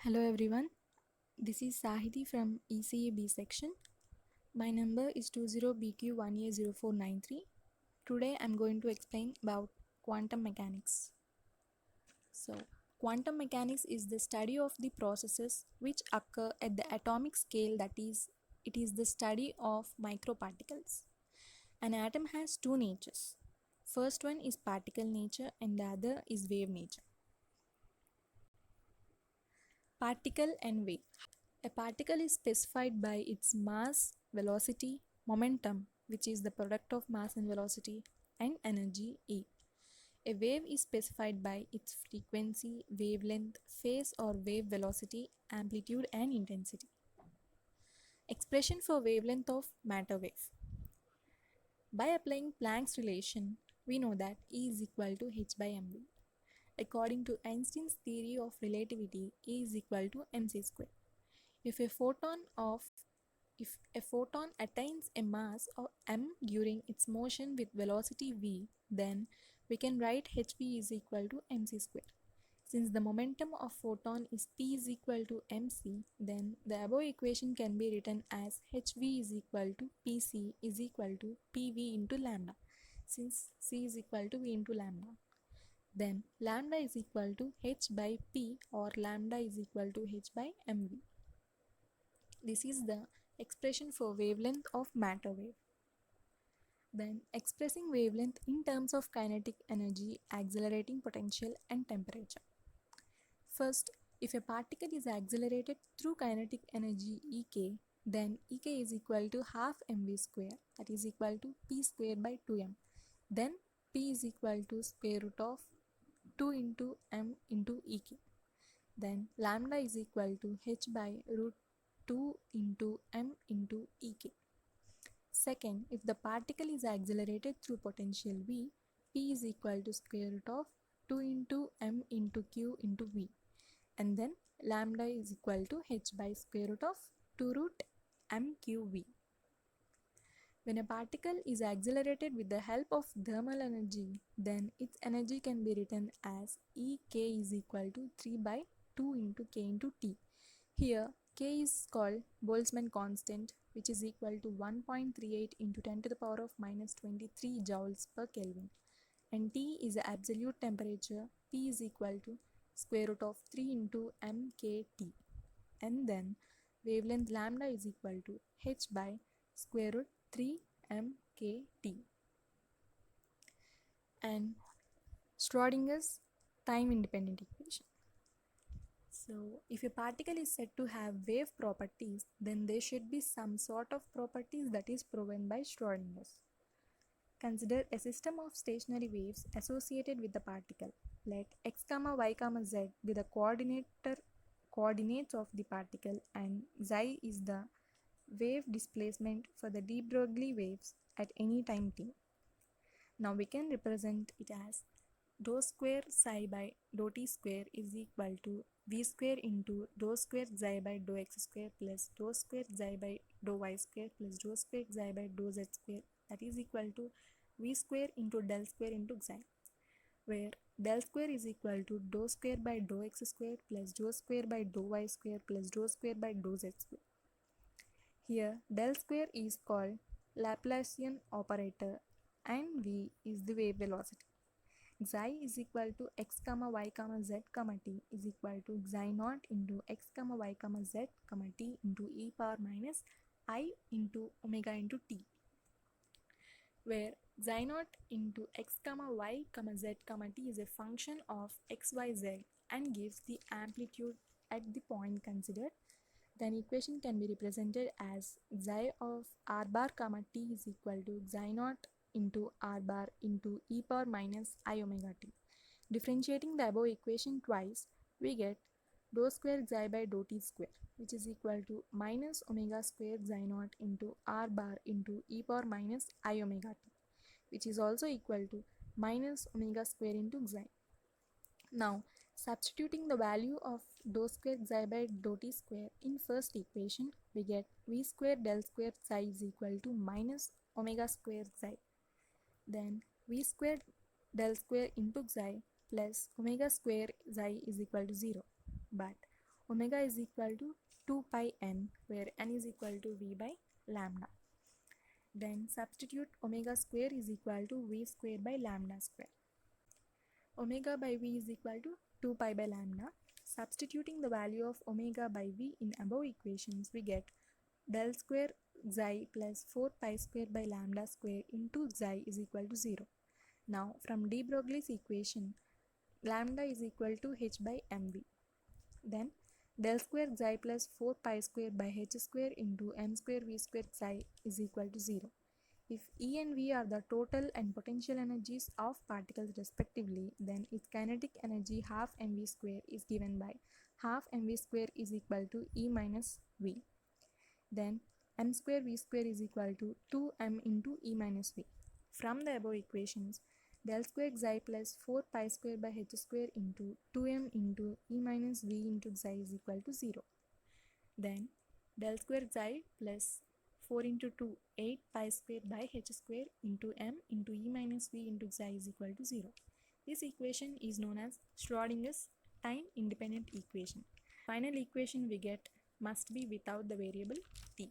Hello everyone, this is Sahiti from ECAB section. My number is 20BQ1A0493. Today I'm going to explain about quantum mechanics. So, quantum mechanics is the study of the processes which occur at the atomic scale, that is, it is the study of microparticles. An atom has two natures. First one is particle nature and the other is wave nature. Particle and wave. A particle is specified by its mass, velocity, momentum, which is the product of mass and velocity, and energy E. A wave is specified by its frequency, wavelength, phase or wave velocity, amplitude, and intensity. Expression for wavelength of matter wave. By applying Planck's relation, we know that E is equal to h by mv. According to Einstein's theory of relativity, E is equal to mc square. If a photon attains a mass of m during its motion with velocity v, then we can write hv is equal to mc square. Since the momentum of photon is p is equal to mc, then the above equation can be written as hv is equal to pc is equal to pv into lambda, since c is equal to v into lambda. Then lambda is equal to h by p, or lambda is equal to h by mv. This is the expression for wavelength of matter wave. Then expressing wavelength in terms of kinetic energy, accelerating potential, and temperature. First, if a particle is accelerated through kinetic energy Ek, then Ek is equal to half mv square, that is equal to p square by 2m. Then p is equal to square root of 2 into m into Ek. Then lambda is equal to h by root 2 into m into Ek. Second, if the particle is accelerated through potential V, P is equal to square root of 2 into m into q into V. And then lambda is equal to h by square root of 2 root mqv. When a particle is accelerated with the help of thermal energy, then its energy can be written as Ek is equal to 3 by 2 into k into T. Here, k is called Boltzmann constant, which is equal to 1.38 into 10 to the power of minus 23 joules per Kelvin. And T is the absolute temperature. P is equal to square root of 3 into mkt. And then wavelength lambda is equal to h by square root 3 mkt. And Schrodinger's time independent equation. So, if a particle is said to have wave properties, then there should be some sort of properties that is proven by Schrodinger's. Consider a system of stationary waves associated with the particle. Let x, y, z be the coordinates of the particle, and xi is the wave displacement for the de Broglie waves at any time t. Now we can represent it as dou square psi by dou t square is equal to v square into dou square xi by dou x square plus dou square xi by dou y square plus dou square xi by dou z square, that is equal to v square into del square into xi, where del square is equal to dou square by dou x square plus dou square by dou y square plus dou square by dou z square. Here del square is called Laplacian operator and v is the wave velocity. Xi is equal to x, y, z, t is equal to xi naught into x, y, z, t into e power minus I into omega into t, where xi naught into x, y, z, t is a function of x, y, z and gives the amplitude at the point considered. Then equation can be represented as xi of r bar, t is equal to xi naught into r bar into e power minus I omega t. Differentiating the above equation twice, we get dou square xi by dou t square, which is equal to minus omega square xi naught into r bar into e power minus I omega t, which is also equal to minus omega square into xi. Now, substituting the value of dou square xi by dou t square in first equation, we get v square del square psi is equal to minus omega square xi. Then v square del square into xi plus omega square xi is equal to 0. But Omega is equal to 2 pi n, where n is equal to v by lambda. Then substitute omega square is equal to v square by lambda square. Omega by v is equal to 2 pi by lambda. Substituting the value of omega by v in above equations, we get del square xi plus 4 pi square by lambda square into xi is equal to 0. Now from de Broglie's equation, lambda is equal to h by mv. Then del square xi plus 4 pi square by h square into m square v square xi is equal to 0. If E and V are the total and potential energies of particles respectively, then its kinetic energy half mv square is given by half mv square is equal to E minus V. Then m square v square is equal to 2m into E minus V. From the above equations, del square xi plus 4 pi square by h square into 2m into E minus V into xi is equal to 0. Then del square xi plus 4 into 2, 8 pi square by h square into m into E minus V into xi is equal to 0. This equation is known as Schrodinger's time independent equation. Final equation we get must be without the variable t.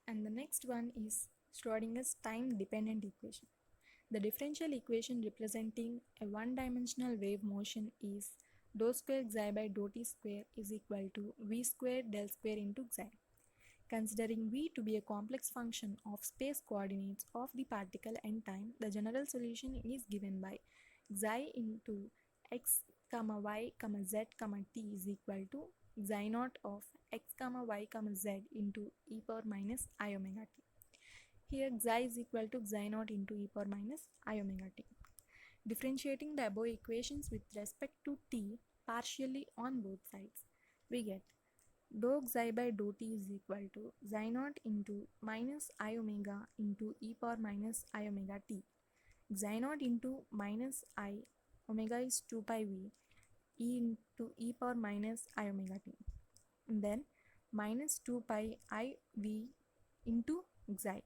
And the next one is Schrodinger's time dependent equation. The differential equation representing a one-dimensional wave motion is dou square xi by dou t square is equal to v square del square into xi. Considering v to be a complex function of space coordinates of the particle and time, the general solution is given by xi into x, y, z, t is equal to xi naught of x, y, z into e power minus I omega t. Here xi is equal to xi naught into e power minus I omega t. Differentiating the above equations with respect to t partially on both sides, we get dou xi by dou t is equal to xi naught into minus I omega into e power minus I omega t. Xi naught into minus I omega is 2 pi v e into e power minus I omega t. And then minus 2 pi I v into xi.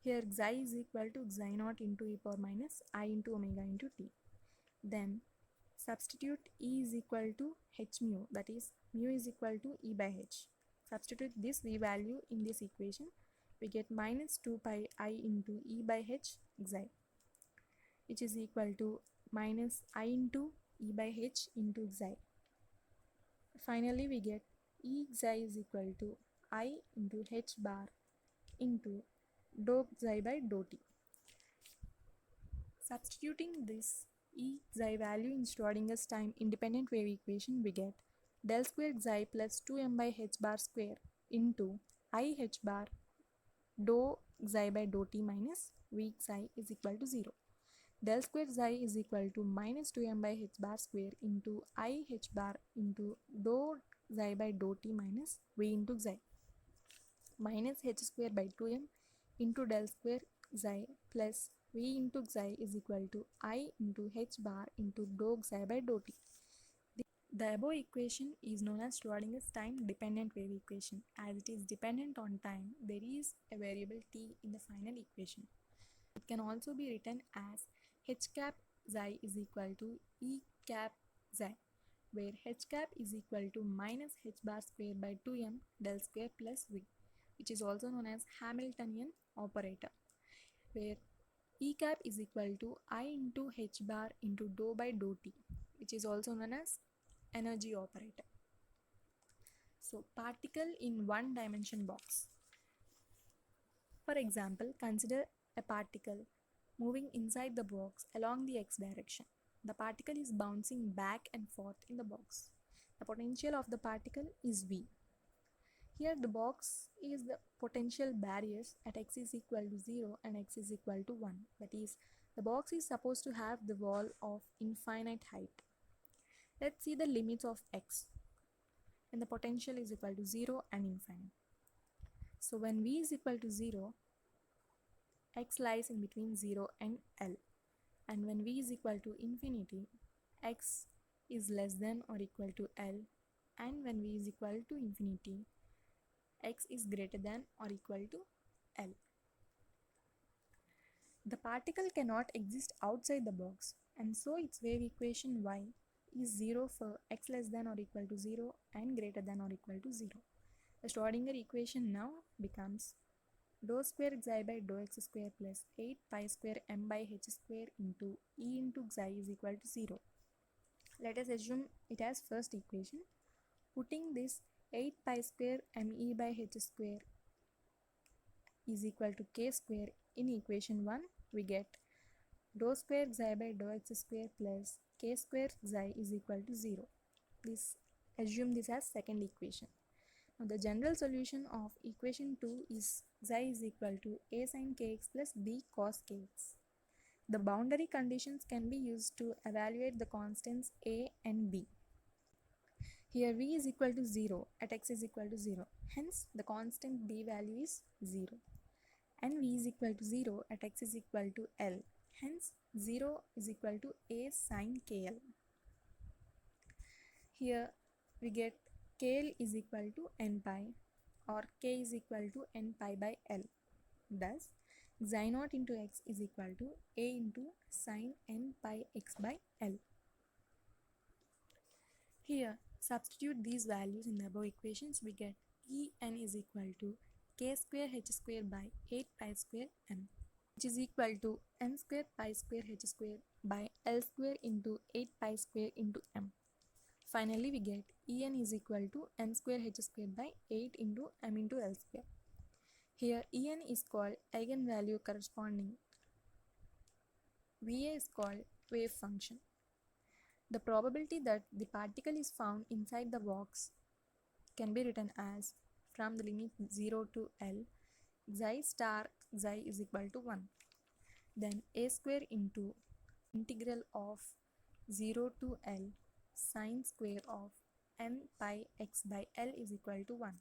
Here xi is equal to xi naught into e power minus I into omega into t. Then substitute E is equal to h mu, that is mu is equal to E by h. Substitute this V value in this equation, we get minus 2 pi I into E by h xi, which is equal to minus I into E by h into xi. Finally, we get E xi is equal to I into h bar into dou xi by dou t. Substituting this E xi value in Schrodinger's time independent wave equation, we get del square xi plus 2m by h bar square into I h bar dou xi by dou t minus v xi is equal to 0. Del square xi is equal to minus 2m by h bar square into I h bar into dou xi by dou t minus v into xi minus h square by 2m into del square xi plus v into xi is equal to I into h bar into dou xi by dou t. The above equation is known as Schrodinger's time dependent wave equation. As it is dependent on time, there is a variable t in the final equation. It can also be written as h cap xi is equal to e cap xi, where h cap is equal to minus h bar square by 2m del square plus v, which is also known as Hamiltonian operator, where E cap is equal to I into h bar into dou by dou t, which is also known as energy operator. So, particle in one dimension box. For example, consider a particle moving inside the box along the x direction. The particle is bouncing back and forth in the box. The potential of the particle is V. Here the box is the potential barriers at x is equal to 0 and x is equal to 1. That is, the box is supposed to have the wall of infinite height. Let's see the limits of x when the potential is equal to 0 and infinite. So when v is equal to 0, x lies in between 0 and L. And when v is equal to infinity, x is less than or equal to L. And when v is equal to infinity, x is greater than or equal to L. The particle cannot exist outside the box, and so its wave equation y is 0 for x less than or equal to 0 and greater than or equal to 0. The Schrodinger equation now becomes dou square xi by dou x square plus 8 pi square m by h square into e into xi is equal to 0. Let us assume it as first equation. Putting this 8 pi square me by h square is equal to k square in equation 1, we get dou square xi by dou x square plus k square xi is equal to 0. Assume this as second equation. Now the general solution of equation 2 is xi is equal to a sin kx plus b cos kx. The boundary conditions can be used to evaluate the constants a and b. Here v is equal to 0 at x is equal to 0. Hence the constant b value is 0. And v is equal to 0 at x is equal to L. Hence 0 is equal to a sin kl. Here we get kl is equal to n pi or k is equal to n pi by L. Thus xi naught into x is equal to a into sin n pi x by L. Here substitute these values in the above equations, we get En is equal to k square h square by 8 pi square m, which is equal to n square pi square h square by L square into 8 pi square into m. Finally we get En is equal to n square h square by 8 into m into L square. Here En is called eigenvalue corresponding. Va is called wave function. The probability that the particle is found inside the box can be written as from the limit 0 to L, xi star xi is equal to 1. Then a square into integral of 0 to L sine square of n pi x by L is equal to 1.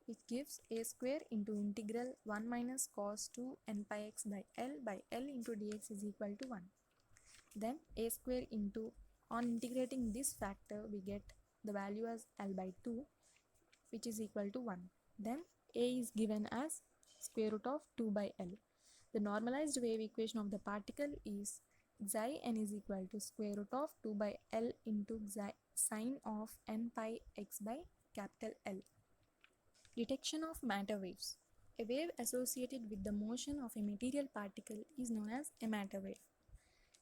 It gives a square into integral 1 minus cos 2 n pi x by L into dx is equal to 1. Then a square into, on integrating this factor, we get the value as L by 2, which is equal to 1. Then a is given as square root of 2 by L. The normalized wave equation of the particle is xi n is equal to square root of 2 by L into xi sine of n pi x by capital L. Detection of matter waves. A wave associated with the motion of a material particle is known as a matter wave.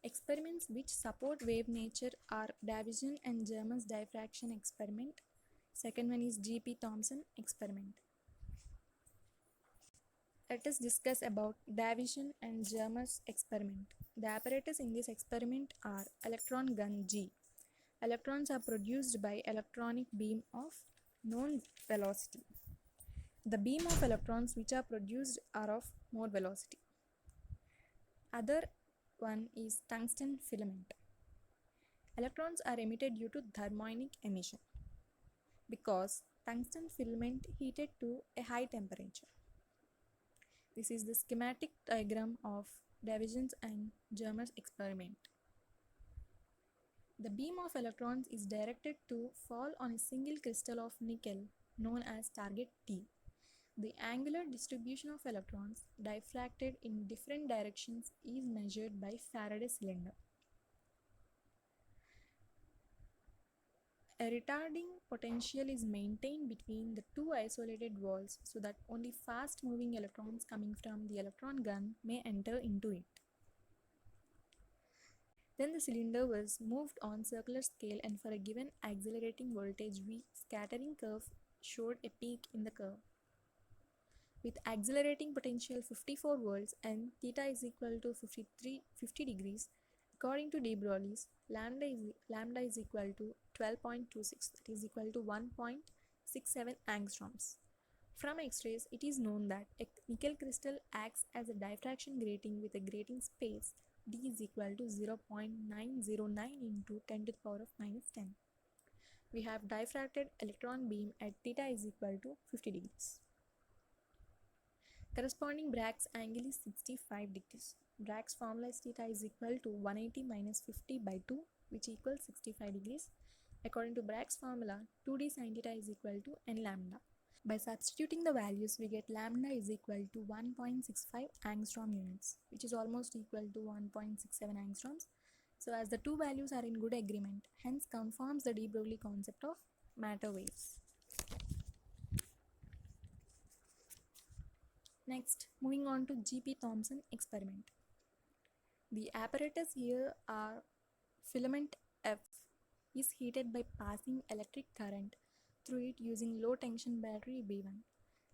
Experiments which support wave nature are Davison and Germer's diffraction experiment. Second one is G.P. Thomson experiment. Let us discuss about Davison and Germer's experiment. The apparatus in this experiment are electron gun G. Electrons are produced by electronic beam of known velocity. The beam of electrons which are produced are of more velocity. Other one is tungsten filament. Electrons are emitted due to thermionic emission because tungsten filament heated to a high temperature. This is the schematic diagram of Davison's and Germer's experiment. The beam of electrons is directed to fall on a single crystal of nickel known as target T. The angular distribution of electrons diffracted in different directions is measured by Faraday cylinder. A retarding potential is maintained between the two isolated walls so that only fast moving electrons coming from the electron gun may enter into it. Then the cylinder was moved on circular scale, and for a given accelerating voltage V, scattering curve showed a peak in the curve. With accelerating potential 54 volts and theta is equal to 50 degrees, according to de Broglie's, lambda is equal to 12.26, that is equal to 1.67 angstroms. From X-rays, it is known that a nickel crystal acts as a diffraction grating with a grating space d is equal to 0.909 into 10 to the power of minus 10. We have diffracted electron beam at theta is equal to 50 degrees. Corresponding Bragg's angle is 65 degrees. Bragg's formula is theta is equal to 180 minus 50 by 2, which equals 65 degrees. According to Bragg's formula, 2d sin theta is equal to n lambda. By substituting the values, we get lambda is equal to 1.65 angstrom units, which is almost equal to 1.67 angstroms. So as the two values are in good agreement, hence confirms the de Broglie concept of matter waves. Next, moving on to G.P. Thomson experiment. The apparatus here are filament F is heated by passing electric current through it using low tension battery B1.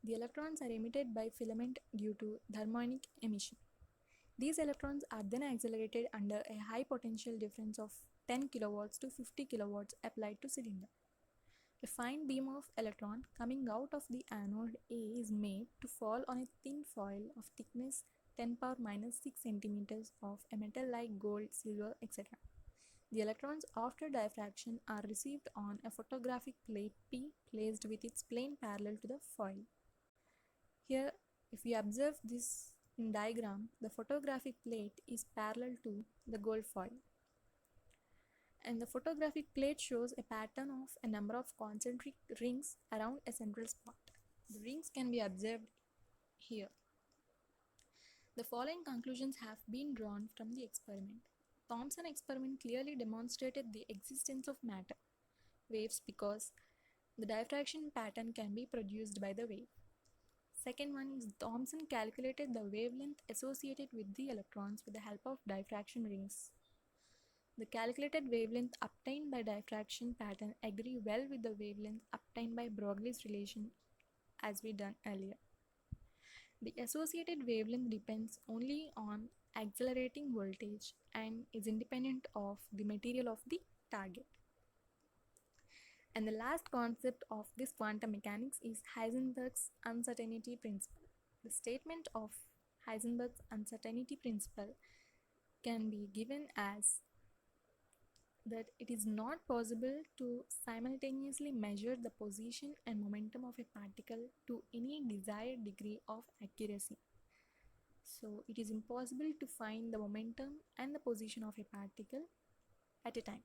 The electrons are emitted by filament due to thermionic emission. These electrons are then accelerated under a high potential difference of 10 kilowatts to 50 kilowatts applied to cylinder. A fine beam of electron coming out of the anode A is made to fall on a thin foil of thickness 10 power minus 6 centimeters of a metal like gold, silver, etc. The electrons after diffraction are received on a photographic plate P placed with its plane parallel to the foil. Here, if we observe this in diagram, the photographic plate is parallel to the gold foil. And the photographic plate shows a pattern of a number of concentric rings around a central spot. The rings can be observed here. The following conclusions have been drawn from the experiment. Thomson experiment clearly demonstrated the existence of matter waves because the diffraction pattern can be produced by the wave. Second one is Thomson calculated the wavelength associated with the electrons with the help of diffraction rings. The calculated wavelength obtained by diffraction pattern agree well with the wavelength obtained by Broglie's relation as we done earlier. The associated wavelength depends only on accelerating voltage and is independent of the material of the target. And the last concept of this quantum mechanics is Heisenberg's uncertainty principle. The statement of Heisenberg's uncertainty principle can be given as that it is not possible to simultaneously measure the position and momentum of a particle to any desired degree of accuracy. So it is impossible to find the momentum and the position of a particle at a time.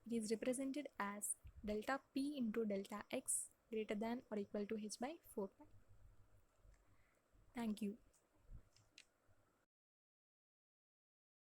It is represented as delta p into delta x greater than or equal to h by 4 pi. Thank you.